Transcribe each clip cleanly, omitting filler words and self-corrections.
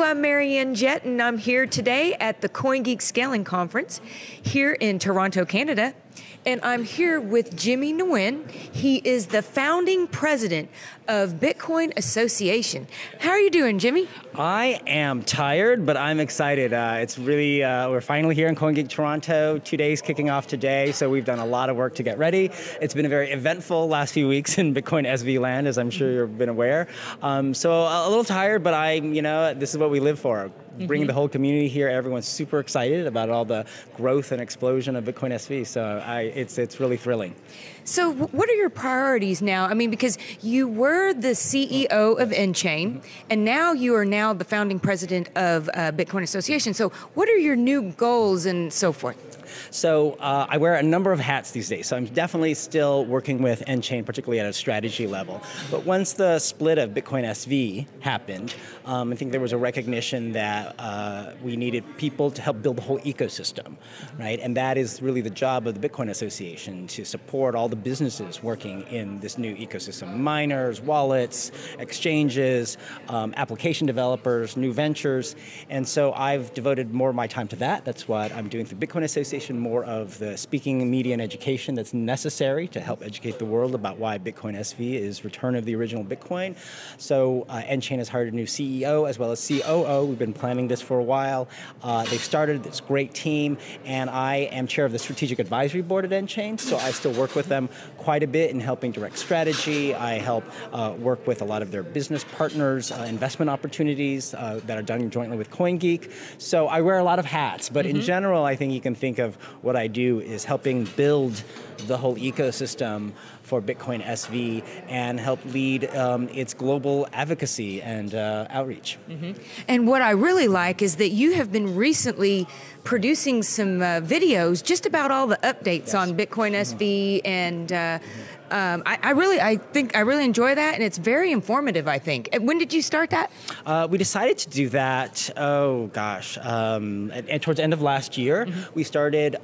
I'm Marianne Jett, and I'm here today at the Coingeek Scaling Conference here in Toronto, Canada. And I'm here with Jimmy Nguyen. He is the founding president of Bitcoin Association. How are you doing, Jimmy? I am tired, but I'm excited. It's really, we're finally here in Coingeek Toronto, 2 days kicking off today, so we've done a lot of work to get ready. It's been a very eventful last few weeks in Bitcoin SV land, as I'm sure you've been aware. So a little tired, but this is what we live for. Bringing the whole community here, everyone's super excited about all the growth and explosion of Bitcoin SV. So it's really thrilling. So what are your priorities now? I mean, because you were the CEO of Nguyen, and now you are now the founding president of Bitcoin Association. So what are your new goals and so forth? So I wear a number of hats these days. So I'm definitely still working with Nguyen, particularly at a strategy level. But once the split of Bitcoin SV happened, I think there was a recognition that we needed people to help build the whole ecosystem, right? And that is really the job of the Bitcoin Association, to support all the businesses working in this new ecosystem. Miners, wallets, exchanges, application developers, new ventures. And so I've devoted more of my time to that. That's what I'm doing through Bitcoin Association, more of the speaking, media, and education that's necessary to help educate the world about why Bitcoin SV is return of the original Bitcoin. So Nguyen has hired a new CEO as well as COO. We've been planning this for a while. They've started this great team, and I am chair of the strategic advisory board at Nguyen, so I still work with them quite a bit in helping direct strategy. I help work with a lot of their business partners, investment opportunities that are done jointly with Coingeek. So I wear a lot of hats, but in general, I think you can think of what I do is helping build the whole ecosystem for Bitcoin SV and help lead its global advocacy and outreach. And what I really like is that you have been recently producing some videos just about all the updates on Bitcoin SV, and I really enjoy that, and it's very informative, I think. When did you start that? We decided to do that, towards the end of last year. We started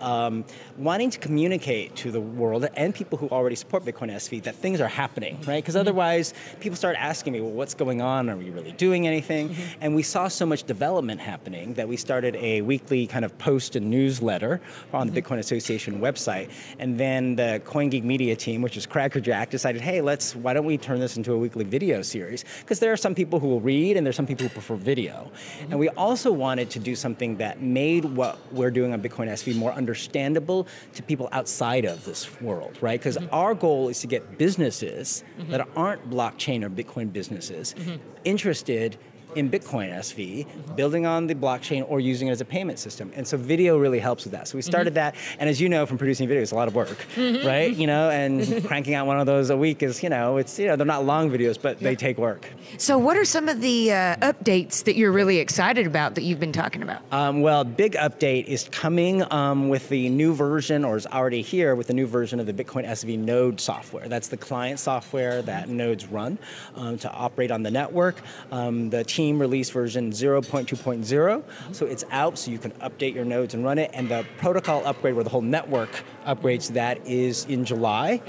wanting to communicate to the world and people who already support Bitcoin SV that things are happening, right? Because otherwise, people start asking me, well, what's going on? Are we really doing anything? And we saw so much development happening that we started a weekly kind of post and newsletter on the Bitcoin Association website. And then the Coingeek media team, which is Crackerjack, decided, hey, why don't we turn this into a weekly video series? Because there are some people who will read and there's some people who prefer video. And we also wanted to do something that made what we're doing on Bitcoin SV more understandable to people outside of this world, right? Because our goal is to get businesses that aren't blockchain or Bitcoin businesses interested in Bitcoin SV, building on the blockchain or using it as a payment system. And so video really helps with that. So we started that, and as you know from producing videos, a lot of work, right? And cranking out one of those a week is, they're not long videos, but they take work. So what are some of the updates that you're really excited about that you've been talking about? Well, big update is coming with the new version, or is already here with the new version of the Bitcoin SV node software. That's the client software that nodes run to operate on the network. The team released version 0.2.0, so it's out, so you can update your nodes and run it. And the protocol upgrade, where the whole network upgrades, that is in July.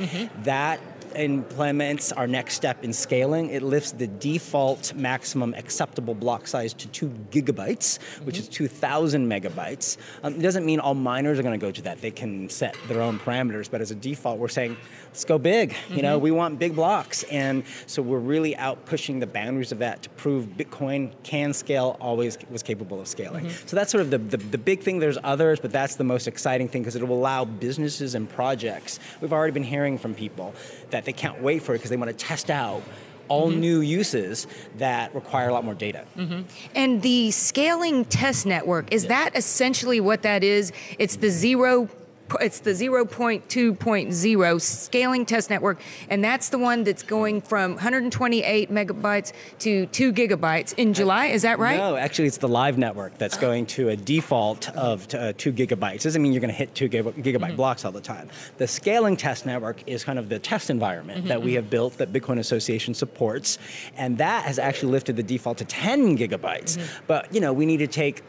That implements our next step in scaling. It lifts the default maximum acceptable block size to 2 gigabytes, which is 2,000 megabytes. It doesn't mean all miners are going to go to that. They can set their own parameters, but as a default, we're saying, let's go big. We want big blocks. And so we're really out pushing the boundaries of that to prove Bitcoin can scale, always was capable of scaling. So that's sort of the big thing. There's others, but that's the most exciting thing, because it will allow businesses and projects. We've already been hearing from people that they can't wait for it because they want to test out all new uses that require a lot more data. And the scaling test network, is that essentially what that is? It's the 0.2.0 scaling test network, and that's the one that's going from 128 megabytes to 2 gigabytes in July, is that right? No, actually it's the live network that's going to a default of 2 gigabytes. Doesn't mean you're going to hit 2 gigabyte blocks all the time. The scaling test network is kind of the test environment that we have built that Bitcoin Association supports, and that has actually lifted the default to 10 gigabytes. But we need to take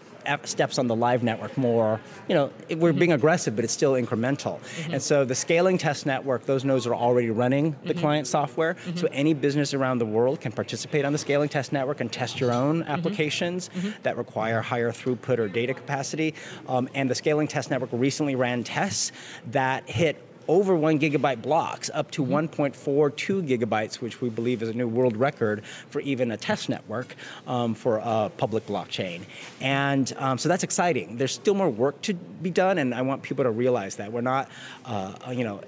steps on the live network more, we're being aggressive, but it's still incremental. And so the scaling test network, those nodes are already running the client software. So any business around the world can participate on the scaling test network and test your own applications that require higher throughput or data capacity. And the scaling test network recently ran tests that hit over 1 gigabyte blocks, up to 1.42 gigabytes, which we believe is a new world record for even a test network for a public blockchain. And so that's exciting. There's still more work to be done, and I want people to realize that. We're not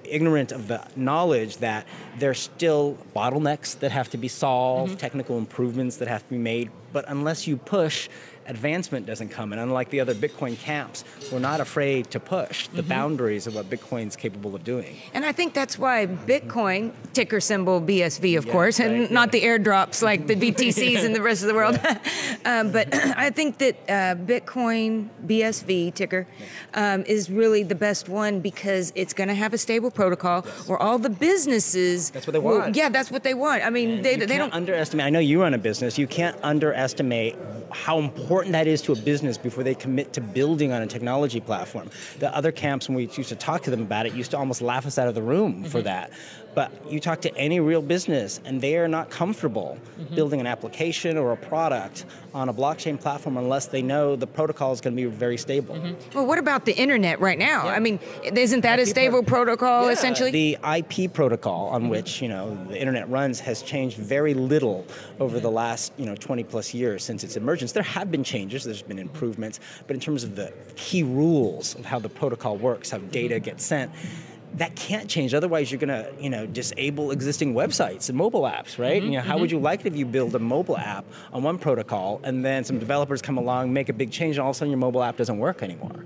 ignorant of the knowledge that there's still bottlenecks that have to be solved, technical improvements that have to be made, but unless you push, advancement doesn't come. And unlike the other Bitcoin camps, we're not afraid to push the boundaries of what Bitcoin's capable of doing. And I think that's why Bitcoin, ticker symbol BSV, of course, and not the airdrops like the BTCs in the rest of the world. But I think that Bitcoin BSV ticker is really the best one because it's going to have a stable protocol where all the businesses... That's what they want. That's what they want. I mean, they don't underestimate. I know you run a business. You can't underestimate how important that is to a business before they commit to building on a technology platform. The other camps, when we used to talk to them about it, used to almost laugh us out of the room for that. But you talk to any real business and they are not comfortable building an application or a product on a blockchain platform unless they know the protocol is going to be very stable. Well, what about the internet right now? I mean, isn't that a stable protocol essentially? The IP protocol on which the internet runs has changed very little over the last 20 plus years since its emergence. There have been changes, there's been improvements, but in terms of the key rules of how the protocol works, how data gets sent, that can't change. Otherwise, you're going to, disable existing websites and mobile apps, right? How would you like it if you build a mobile app on one protocol and then some developers come along, make a big change, and all of a sudden your mobile app doesn't work anymore?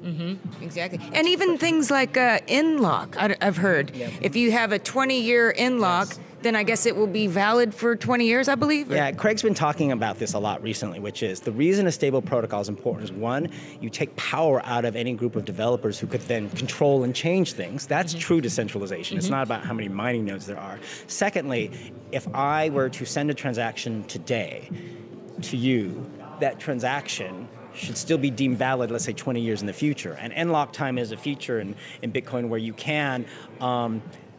Exactly. And even things like in-lock, I've heard. If you have a 20-year in-lock, then I guess it will be valid for 20 years, I believe? Yeah, Craig's been talking about this a lot recently, which is the reason a stable protocol is important is, one, you take power out of any group of developers who could then control and change things. That's true decentralization. It's not about how many mining nodes there are. Secondly, if I were to send a transaction today to you, that transaction should still be deemed valid, let's say 20 years in the future. And end-lock time is a feature in Bitcoin where you can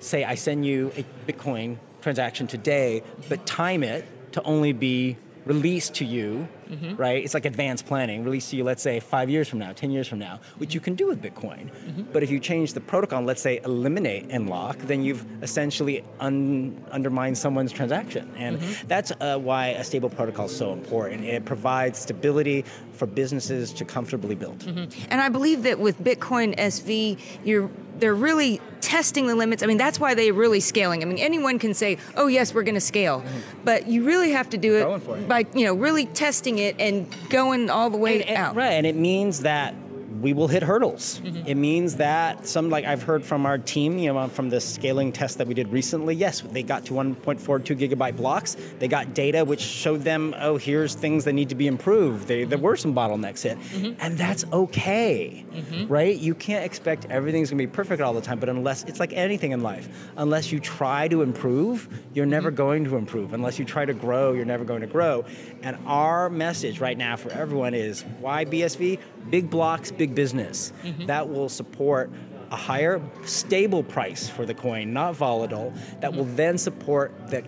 say I send you a Bitcoin transaction today, but time it to only be released to you, right? It's like advanced planning, released to you, let's say 5 years from now, 10 years from now, which you can do with Bitcoin. But if you change the protocol, let's say eliminate n-lock, then you've essentially undermined someone's transaction. And that's why a stable protocol is so important. It provides stability for businesses to comfortably build. And I believe that with Bitcoin SV, they're really testing the limits. I mean, that's why they're really scaling. I mean, anyone can say, oh, yes, we're going to scale. But you really have to do it by, really testing it and going all the way out. Right, and it means that we will hit hurdles. It means that like I've heard from our team, from the scaling test that we did recently, yes, they got to 1.42 gigabyte blocks. They got data which showed them, oh, here's things that need to be improved. There were some bottlenecks hit. And that's okay, right? You can't expect everything's gonna be perfect all the time, but it's like anything in life. Unless you try to improve, you're never going to improve. Unless you try to grow, you're never going to grow. And our message right now for everyone is, why BSV? Big blocks, big business. That will support a higher stable price for the coin, not volatile, that will then support the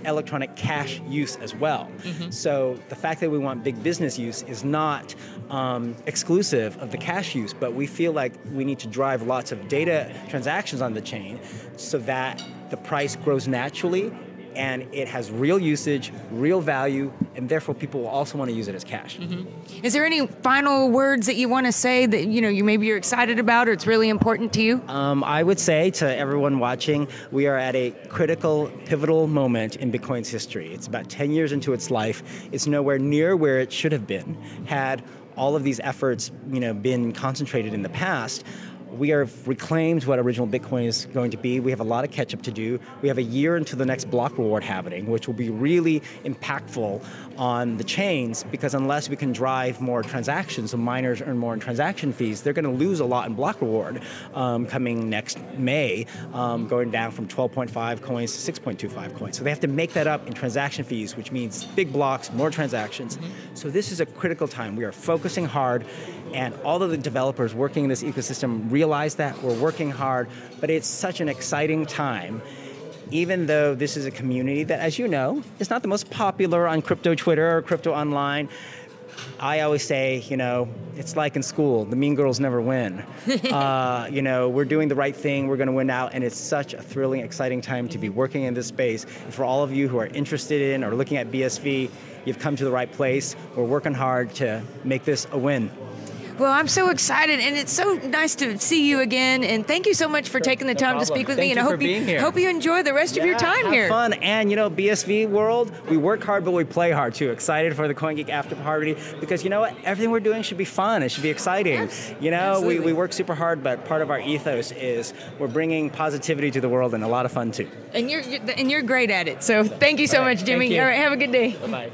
electronic cash use as well. So the fact that we want big business use is not exclusive of the cash use, but we feel like we need to drive lots of data transactions on the chain so that the price grows naturally and it has real usage, real value, and therefore people will also want to use it as cash. Is there any final words that you want to say that you're excited about or it's really important to you? I would say to everyone watching, we are at a critical, pivotal moment in Bitcoin's history. It's about 10 years into its life. It's nowhere near where it should have been had all of these efforts been concentrated in the past. We have reclaimed what original Bitcoin is going to be. We have a lot of catch up to do. We have a year until the next block reward happening, which will be really impactful on the chains, because unless we can drive more transactions, so miners earn more in transaction fees, they're going to lose a lot in block reward coming next May, going down from 12.5 coins to 6.25 coins. So they have to make that up in transaction fees, which means big blocks, more transactions. So this is a critical time. We are focusing hard, and all of the developers working in this ecosystem realize that. We're working hard, but it's such an exciting time. Even though this is a community that, as you know, is not the most popular on crypto Twitter or crypto online, I always say, it's like in school, the mean girls never win. We're doing the right thing, we're going to win out, and it's such a thrilling, exciting time to be working in this space. And for all of you who are interested in or looking at BSV, you've come to the right place. We're working hard to make this a win. Well, I'm so excited, and it's so nice to see you again, and thank you so much for taking the time to speak with me, and I hope you enjoy the rest of your time here. Have fun, and BSV world, we work hard, but we play hard too. Excited for the Coingeek after party, because you know what? Everything we're doing should be fun, it should be exciting. We work super hard, but part of our ethos is we're bringing positivity to the world and a lot of fun too. And you're great at it, so thank you so much, Jimmy. All right, have a good day. Bye-bye.